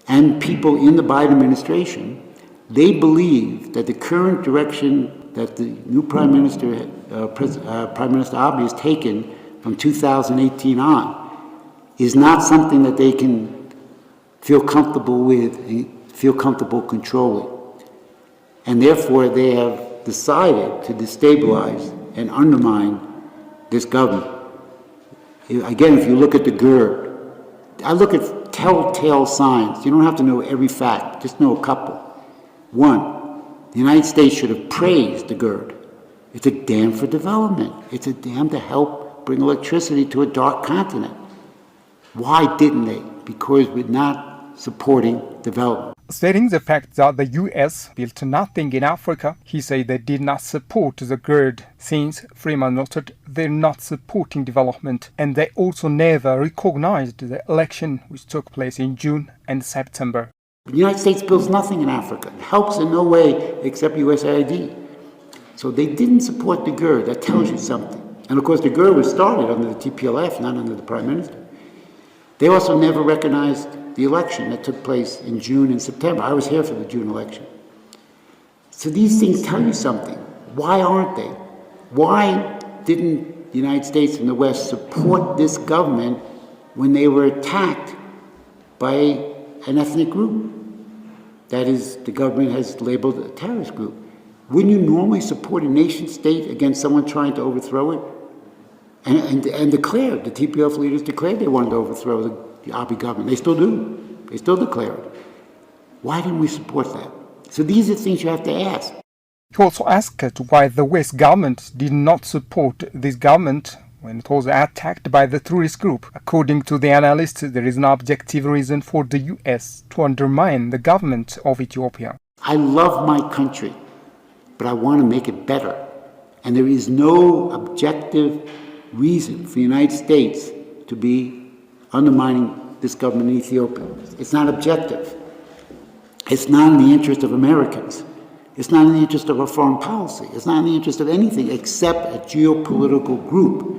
and people in the Biden administration, they believe that the current direction that the new Prime Minister Abiy has taken from 2018 on is not something that they can feel comfortable with, feel comfortable controlling. And therefore, they have decided to destabilize and undermine this government. Again, if you look at the GERD, I look at telltale signs. You don't have to know every fact, just know a couple. One, the United States should have praised the GERD. It's a dam for development. It's a dam to help bring electricity to a dark continent. Why didn't they? Because we're not supporting development. Stating the fact that the US built nothing in Africa, he said they did not support the GERD, since Freeman noted they're not supporting development, and they also never recognized the election which took place in June and September. The United States builds nothing in Africa. It helps in no way except USAID. So they didn't support the GERD. That tells you something. And of course the GERD was started under the TPLF, not under the Prime Minister. They also never recognized the election that took place in June and September. I was here for the June election. So these things tell you something. Why aren't they? Why didn't the United States and the West support this government when they were attacked by an ethnic group? That is, the government has labeled a terrorist group. Wouldn't you normally support a nation state against someone trying to overthrow it? And declared, the TPLF leaders declared they wanted to overthrow the Abiy government. They still do. They still declare it. Why didn't we support that? So these are things you have to ask. He also asked why the West government did not support this government when it was attacked by the terrorist group. According to the analyst, there is no objective reason for the US to undermine the government of Ethiopia. I love my country, but I want to make it better. And there is no objective reason for the United States to be undermining this government in Ethiopia. It's not objective. It's not in the interest of Americans. It's not in the interest of our foreign policy. It's not in the interest of anything except a geopolitical group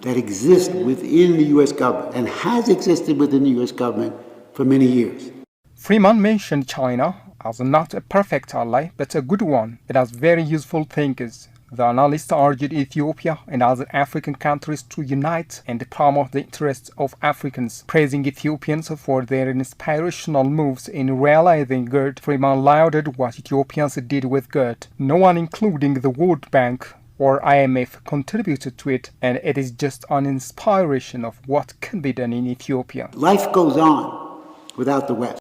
that exists within the U.S. government and has existed within the U.S. government for many years. Freeman mentioned China as not a perfect ally, but a good one. It has very useful thinkers. The analyst argued Ethiopia and other African countries to unite and promote the interests of Africans, praising Ethiopians for their inspirational moves in realizing GERD. Freeman lauded what Ethiopians did with GERD. No one, including the World Bank or IMF, contributed to it, and it is just an inspiration of what can be done in Ethiopia. Life goes on without the West.